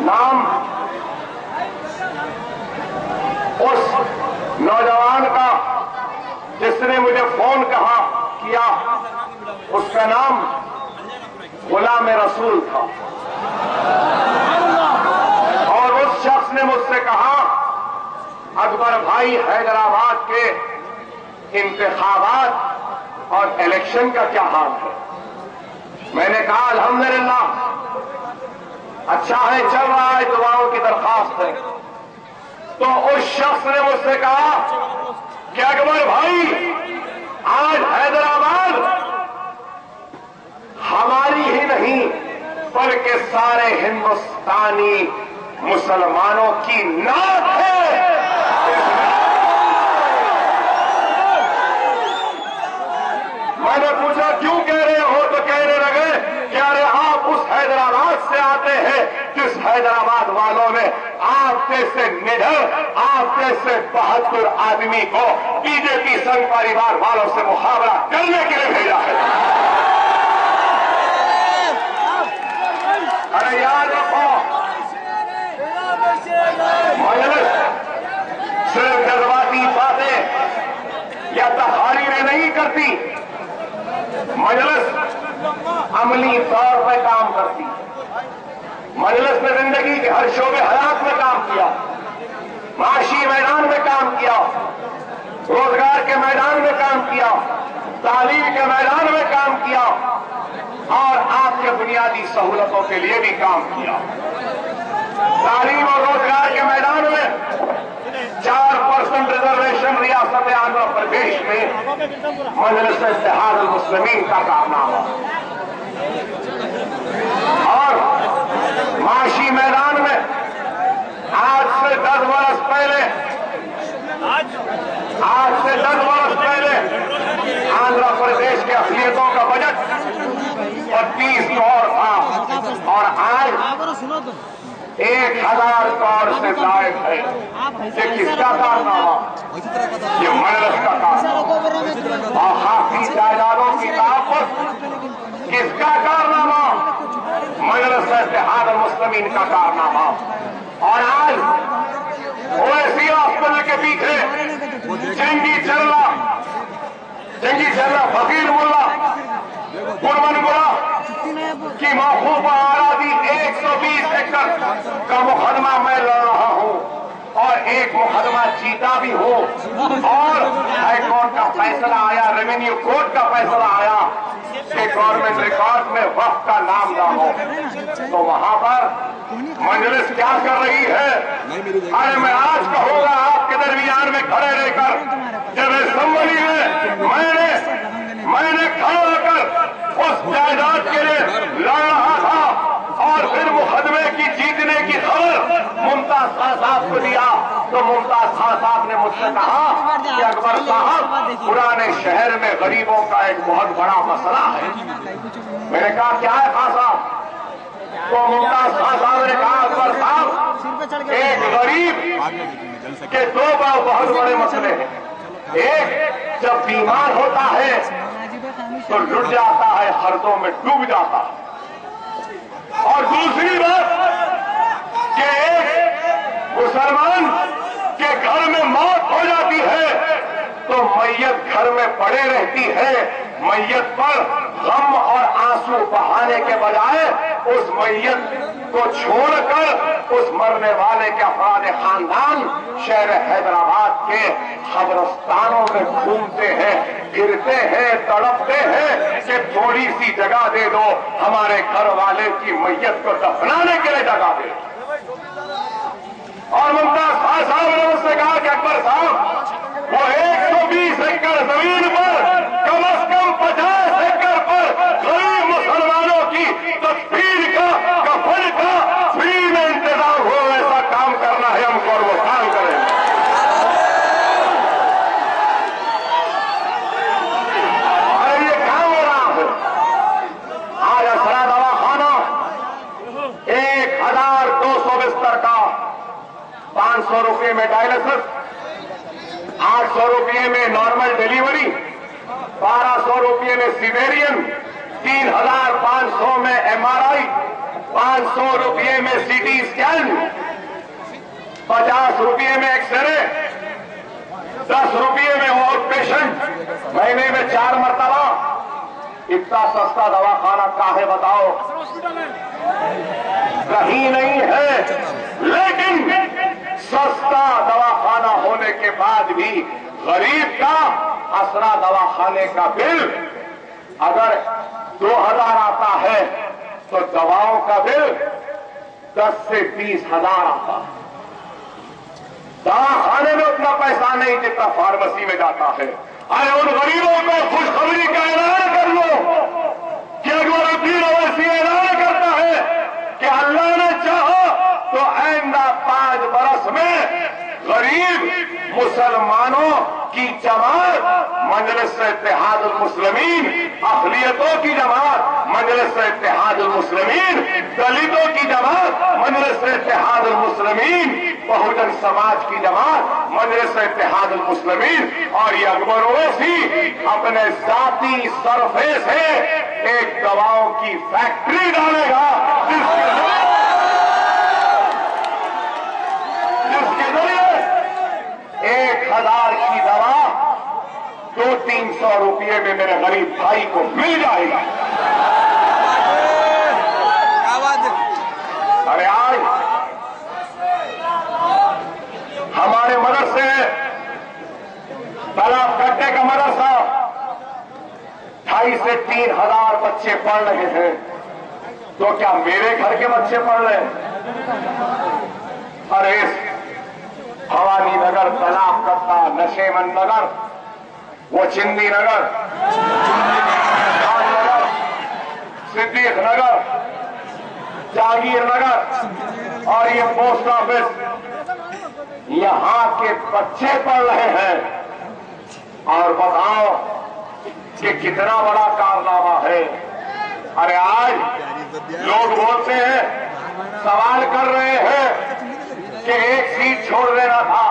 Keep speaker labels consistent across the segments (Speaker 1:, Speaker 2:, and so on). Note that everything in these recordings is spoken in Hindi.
Speaker 1: नाम उस नौजवान का जिसने मुझे फोन किया, उसका नाम गुलाम रसूल था। और उस शख्स ने मुझसे कहा, अकबर भाई हैदराबाद के इंतखाबात और इलेक्शन का क्या हाल है? मैंने कहा अल्हम्दुलिल्लाह अच्छा है, चल रहा है, दुआओं की दरखास्त है। तो उस शख्स ने मुझसे कहा कि अकबर भाई आज हैदराबाद हमारी ही नहीं बल्कि सारे हिंदुस्तानी मुसलमानों की नाक है। मैंने पूछा क्यों कह रहे हो? तो कहने लगे कि अरे आप उस हैदराबाद से आते हैं जिस हैदराबाद वालों ने आप जैसे निडर, आप जैसे बहादुर आदमी को बीजेपी संघ परिवार वालों से मुकाबला करने के लिए भेजा है। अरे याद रखो, मजलिस सिर्फ जज्बाती बातें या तहारीरें नहीं करती, मजलिस अमली तौर पर काम करती। मजलिस ने जिंदगी के हर शोबे हयात में काम किया, माशी मैदान में काम किया, रोजगार के मैदान में काम किया, तालीम के मैदान में काम किया और आपके बुनियादी सहूलतों के लिए भी काम किया। तालीम और रोजगार के मैदान में 4% रिजर्वेशन रियासत आंध्र प्रदेश में मजलिस इत्तेहाद मुस्लिमीन का कारनामा। और माशी मैदान में आज से 10 वर्ष पहले आंध्र प्रदेश के अक़लियतों का बजट 32 करोड़ था और आज 1000 करोड़ से जायद है। ये किसका कारनामा? ये मजलिस का कारनामा। और खाकी जायदादों की ताकत किसका कारनामा? मजलिस इत्तेहाद मुस्लिमीन का कारनामा। और आज ओवैसी हॉस्पिटल के पीछे जंगी चल्ला फकीर मुल्ला गुरमनगुरा की मौकूफ आरादी 120 एकड़ का मुकदमा मैं लड़ रहा हूं और एक मुकदमा जीता भी हूं। और हाईकोर्ट का फैसला आया, रेवेन्यू कोर्ट का फैसला आया कि गवर्नमेंट रिकॉर्ड में वक्फ का नाम ना हो। तो वहां पर मजलिस क्या कर रही है? अरे मैं आज कहूंगा आपके दरमियान में खड़े रहकर, जब असेंबली में मैंने खड़ा होकर उस जायदाद के लिए लड़ रहा था और फिर मुकदमे की जीतने की खबर मुमताज खान साहब को दिया, तो मुमताज खान साहब ने मुझसे कहा कि अकबर साहब पुराने शहर में गरीबों का एक बहुत बड़ा मसला है। मैंने कहा क्या है खान साहब? तो मुमताज खान साहब ने कहा अकबर साहब एक गरीब के 2 बहुत बड़े मसले हैं। एक, जब बीमार होता है तो लुट जाता है, खर्चों में डूब जाता है। और दूसरी बात कि एक मुसलमान के घर में मौत हो जाती है तो मैयत घर में पड़े रहती है। मैयत पर गम और आंसू बहाने के बजाय उस मैयत को छोड़कर उस मरने वाले के अफराद खानदान शहर हैदराबाद के कब्रिस्तानों में घूमते हैं, गिरते हैं, तड़पते हैं कि थोड़ी सी जगह दे दो, हमारे घर वाले की मैयत को दफनाने के लिए जगह दे। और मुमताज खान साहब ने मुझसे कहा कि अकबर साहब वो 120 एकड़ जमीन पर कम से कम 50 एकड़ पर गरीब मुसलमानों की तकफीर का, कफन का फ्री में इंतजाम हो, ऐसा काम करना है हमको और वो काम करें। अरे ये काम हो रहा है। आज असरा दवाखाना 1200 बिस्तर का 500 रुपये में डायलिसिस, 800 रुपये में नॉर्मल डिलीवरी, 1200 रुपये में सिवेरियन, 3500 में MRI, 500 रुपये में सीटी स्कैन, 50 रुपये में एक्सरे, 10 रुपये में आउटपेशेंट, महीने में 4 मरतबा। इतना सस्ता दवाखाना काहे बताओ? कहीं नहीं है। लेकिन सस्ता दवाखाना होने के बाद भी गरीब का असरा दवाखाने का बिल अगर 2000 आता है तो दवाओं का बिल 10 से 20,000 आता है। दवाखाने में उतना पैसा नहीं जितना फार्मेसी में जाता है। अरे उन गरीबों को खुशखबरी का ऐलान कर लो कि अकबरुद्दीन ओवैसी ऐलान करता है कि अल्लाह ने चाहा तो आइंदा 5 बरस में गरीब मुसलमानों की जमात मजलिस इत्तेहादुल मुस्लिमीन, अक़लियतों की जमात मजलिस इत्तेहादुल मुस्लिमीन, दलितों की जमात मजलिस इत्तेहादुल मुस्लिमीन, बहुजन समाज की जमात मजलिस इत्तेहादुल मुस्लिमीन। और ये अकबर ओवैसी अपने जाती सरफे से एक दवाओं की फैक्ट्री डालेगा जिसके जरिए 1000 की दवा 200-300 रुपये में मेरे गरीब भाई को मिल जाएगी। अरे आज हमारे मदरसे तालाब कट्टे का मदरसा 2,500 से 3,000 बच्चे पढ़ रहे हैं। तो क्या मेरे घर के बच्चे पढ़ रहे हैं? अरे भवानी नगर, तालाब कट्टा, नशेमन नगर, वो चिंदी नगर, नगर, सिद्दीक नगर, जागीर नगर और ये पोस्ट ऑफिस, यहां के बच्चे पढ़ रहे हैं। और बताओ कि कितना बड़ा कारनामा है। अरे आज लोग बोलते हैं, सवाल कर रहे हैं कि एक सीट छोड़ देना था,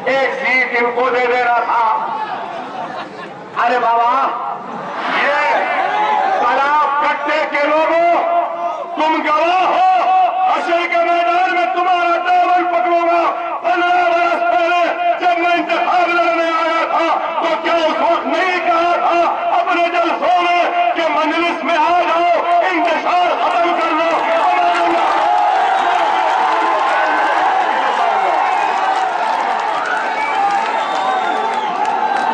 Speaker 1: एक सीट इनको दे देना था। अरे बाबा, ये तालाब कट्टे के लोगों, तुम गवाह हो। हशर के मैदान में तुम्हारा दामन पकड़ूंगा। 15 बरस पहले जब मैं इंतखाब लड़ने आया था तो क्या उस वक्त नहीं कहा था अपने जलसों में कि मजलिस में आ जाओ, इंतशार खत्म कर लो?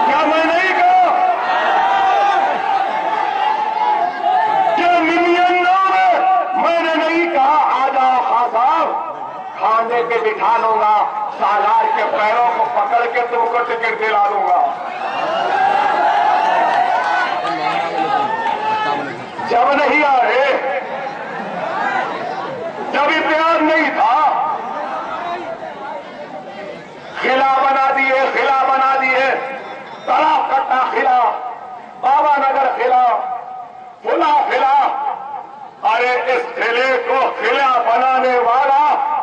Speaker 1: क्या मैं नहीं कहा? क्या मिलियनों में मैंने नहीं कहा आ जाओ खां साहब, खाने के बिठा लूंगा, सालार के पैरों को पकड़ के तुमको टिकट दिला दूंगा। जब नहीं आए, जब इत्तेहाद नहीं था, खिला बना दिए, खिला बना दिए, तालाब कट्टा खिला, बाबा नगर खिला, फुला खिला। अरे इस खिले को खिला बनाने वाला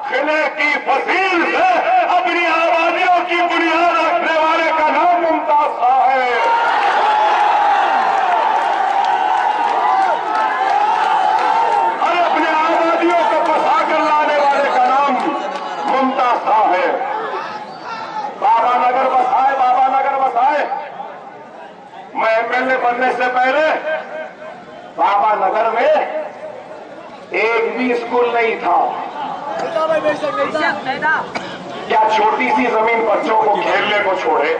Speaker 1: खिले की फसील से अपनी आबादियों की बुनियाद रखने वाले का नाम मुमताज शाह है। अरे अपने आबादियों को बसा कर लाने वाले का नाम मुमताज शाह है। बाबा नगर बसाए, बाबा नगर बसाए। मैं एमएलए बनने से पहले बाबा नगर में एक भी स्कूल नहीं था। क्या छोटी सी जमीन बच्चों को खेलने को छोड़े,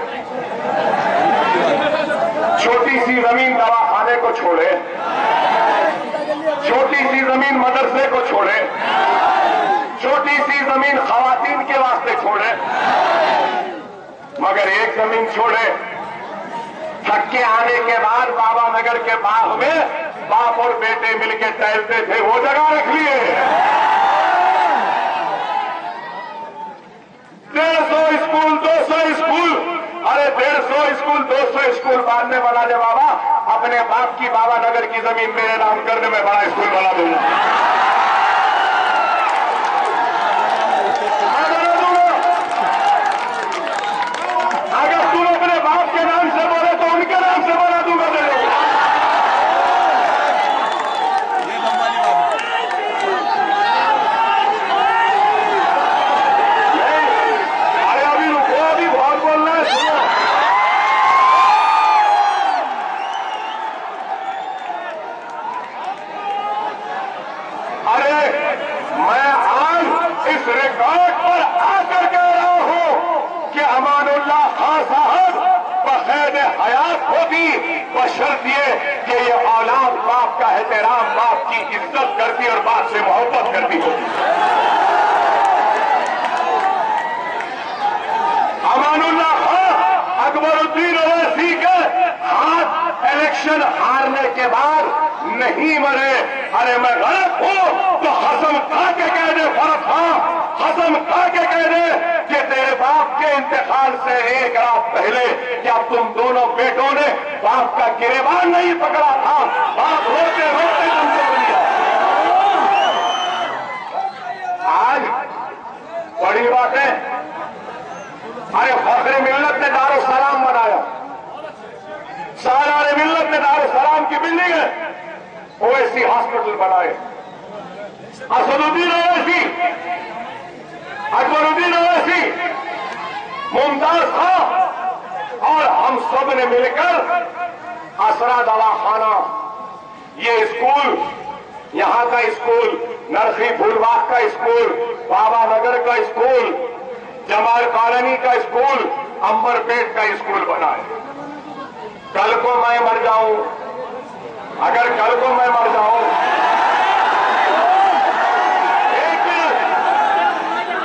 Speaker 1: छोटी सी जमीन दवाखाने को छोड़े, छोटी सी जमीन मदरसे को छोड़े, छोटी सी जमीन खवातीन के वास्ते छोड़े, मगर एक जमीन छोड़े। थक के आने के बाद बाबा नगर के बाग में बाप और बेटे मिलकर टहलते थे, वो जगह रख लिए। 150 स्कूल, 200 स्कूल, अरे 150 स्कूल, 200 स्कूल बांधने वाला ने बाबा अपने बाप की बाबा नगर की जमीन मेरे नाम करने में बड़ा स्कूल बना दूंगा। अगर तुम अपने बाप के नाम से बोले तो उनके नाम से बना दूंगा। अरे मैं आज इस रिकॉर्ड पर आकर कह रहा हूं कि अमानुल्लाह खान साहब बखैर हयात होती, बशर्त ये कि ये औलाद बाप का एहतराम, बाप की इज्जत करती और बाप से मोहब्बत करती होती। अमानुल्लाह खान अकबरुद्दीन ओवैसी के हाथ इलेक्शन हारने के बाद नहीं मरे। अरे मैं गलत हूं तो कसम खा के कह दे फर्क था, कसम खा के कह दे कि तेरे बाप के इंतकाल से एक रात पहले क्या तुम दोनों बेटों ने बाप का गिरेबान नहीं पकड़ा था? बाप रोते रोते तुमको लिया। आज बड़ी बात है। अरे फखरे मिल्लत ने दारुल सलाम बनाया, सालार मिल्लत ने दारुल सलाम की बिल्डिंग है, ओवैसी हॉस्पिटल बनाए। असदुद्दीन ओवैसी, अकबरुद्दीन ओवैसी, मुमताज खां और हम सब ने मिलकर असरा दवाखाना, ये स्कूल, यहां का स्कूल, नरसी फूलबाग का स्कूल, बाबा नगर का स्कूल, जमाल कॉलोनी का स्कूल, अंबरपेट का स्कूल बनाए। कल को मैं मर जाऊं, अगर कल को मैं मर जाऊं, एक मिनट,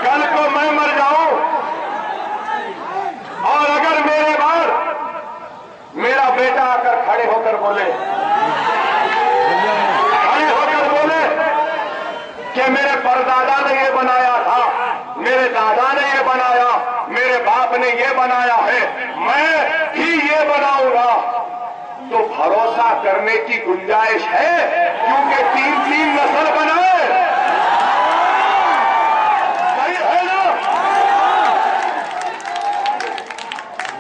Speaker 1: कल को मैं मर जाऊं और अगर मेरे बाद मेरा बेटा आकर खड़े होकर बोले कि मेरे परदादा ने ये बनाया था, मेरे दादा ने ये बनाया, मेरे बाप ने ये बनाया है, मैं ही ये बनाऊंगा, तो भरोसा करने की गुंजाइश है, क्योंकि 3-3 नस्ल बनाए। सही है ना?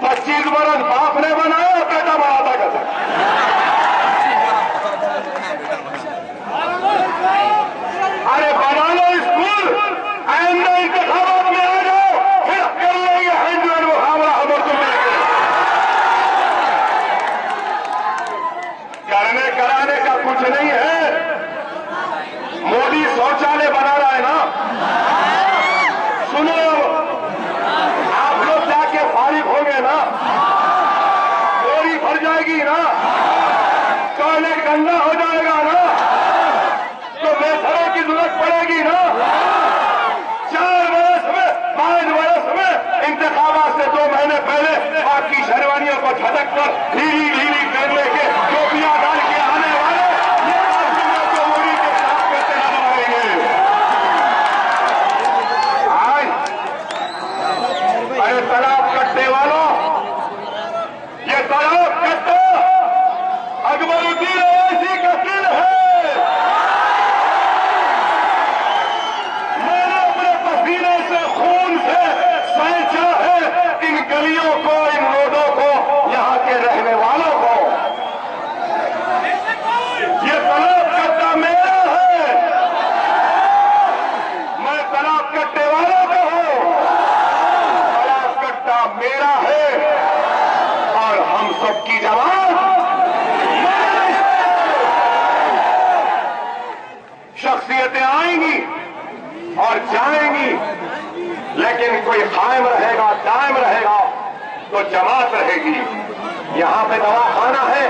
Speaker 1: 25 बरस बाप ने बनाया, बेटा बनाता कैसे? अरे बना लो स्कूल, आइंदा इंतखाबात में आ जाओ, फिर कर लेंगे हैंड टू हैंड मुकाबला हम और तुम मिलकर। करने कराने का कुछ नहीं है। मोदी शौचालय बना रहा है ना, सुनो, आप लोग जाके फारिग होंगे ना, बोरी भर जाएगी ना, टॉयलेट गंदा हो जाएगा ना, तो मेथरों की जरूरत पड़ेगी ना। 4 बरस में, 5 बरस में इंतखाबात से 2 महीने पहले आपकी शेरवानियों को झटक कर ढीली ढीली कर लेके टोपियां डाल के आने वाले ये आप को मोदी के साथ करते नजर आएंगे। आज अरे तालाब कटने वालों, ये तालाब कट्टा अकबरुद्दीन ओवैसी का दिल है। इन गलियों को, इन रोडों को, यहां के रहने वालों को, ये तालाब कट्टा मेरा है, मैं तालाब कट्टे वालों का हूं, तालाब कट्टा मेरा है और हम सबकी जवान। शख्सियतें आएंगी और जाएंगी, लेकिन कोई कायम रहेगा, दायम रहेगा तो जमात रहेगी। यहां पे दवाखाना है,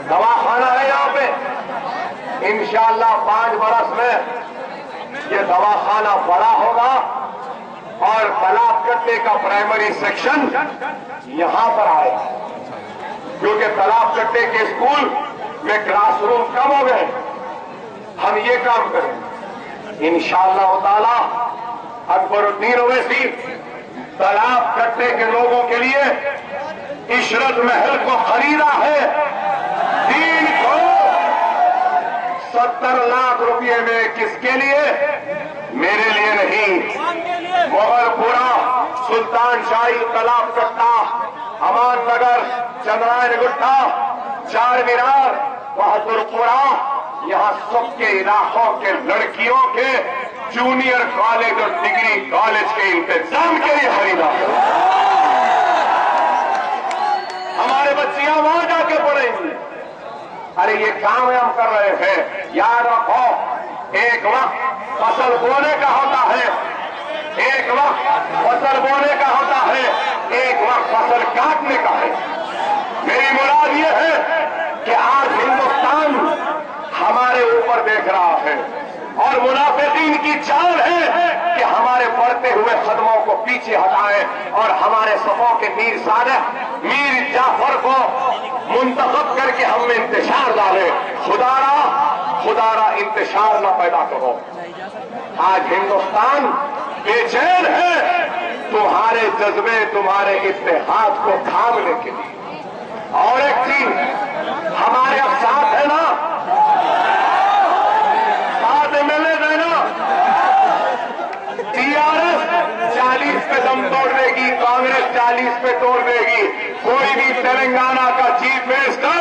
Speaker 1: दवाखाना है यहां पे। इंशाअल्लाह 5 बरस में ये दवाखाना बड़ा होगा और तालाब कट्टे का प्राइमरी सेक्शन यहां पर आएगा, क्योंकि तालाब कट्टे के स्कूल में क्लासरूम कम हो गए। हम ये काम करें इंशाअल्लाह ताला। अकबरुद्दीन ओवैसी तालाब कट्टे के लोगों के लिए इशरत महल को खरीदा है 3 करोड़ 70 लाख रुपए में। किसके लिए? मेरे लिए नहीं, मोगलपुरा, सुल्तान शाही, तालाब कट्टा, अमान नगर, चंद्रायन गुट्टा, चार मीनार, बहादुरपुरा, यहाँ सबके इलाकों के लड़कियों के जूनियर कॉलेज और डिग्री कॉलेज के इंतजाम के लिए खरीदा। हमारे बच्चियां वहां जाके पढ़ेंगी। अरे ये काम हम कर रहे हैं, याद रखो एक वक्त फसल बोने का होता है, एक वक्त फसल बोने का होता है, एक वक्त फसल काटने का है। मेरी मुराद ये है कि आज हिंदुस्तान हमारे ऊपर देख रहा है और मुनाफिकीन की चाल है कि हमारे बढ़ते हुए कदमों को पीछे हटाएं और हमारे सफों के मीर सादिक, मीर जाफर को मुंतखब करके हम में इंतशार डाले। खुदारा इंतशार न पैदा करो। आज हिंदुस्तान बेचैन है तुम्हारे जज्बे, तुम्हारे इत्तेहाद को थामने के लिए। और एक चीज हमारे अब साथ है ना, साथ मिले देना। टीआरएस 40 पे दम तोड़ देगी, कांग्रेस 40 पे तोड़ देगी। कोई भी तेलंगाना का चीफ मिनिस्टर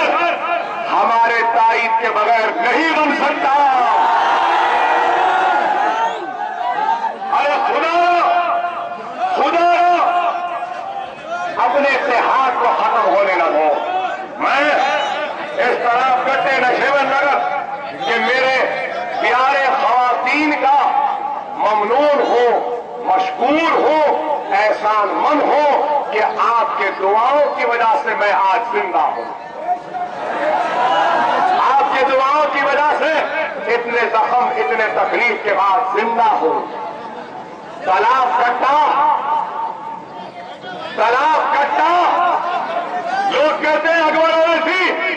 Speaker 1: हमारे तारीफ के बगैर नहीं बन सकता। अरे खुदा अपने इत्तेहाद को खत्म होने न दो। मैं इस तरह कट्टे नशे में लगत कि मेरे प्यारे खवातीन का ममनून हो, मशकूर हो, एहसानमंद हो कि आपके दुआओं की वजह से मैं आज जिंदा हूं। आपके दुआओं की वजह से इतने जख्म, इतने तकलीफ के बाद जिंदा हूं। तलाक कट्टा लोग कहते हैं अकबर अवैसी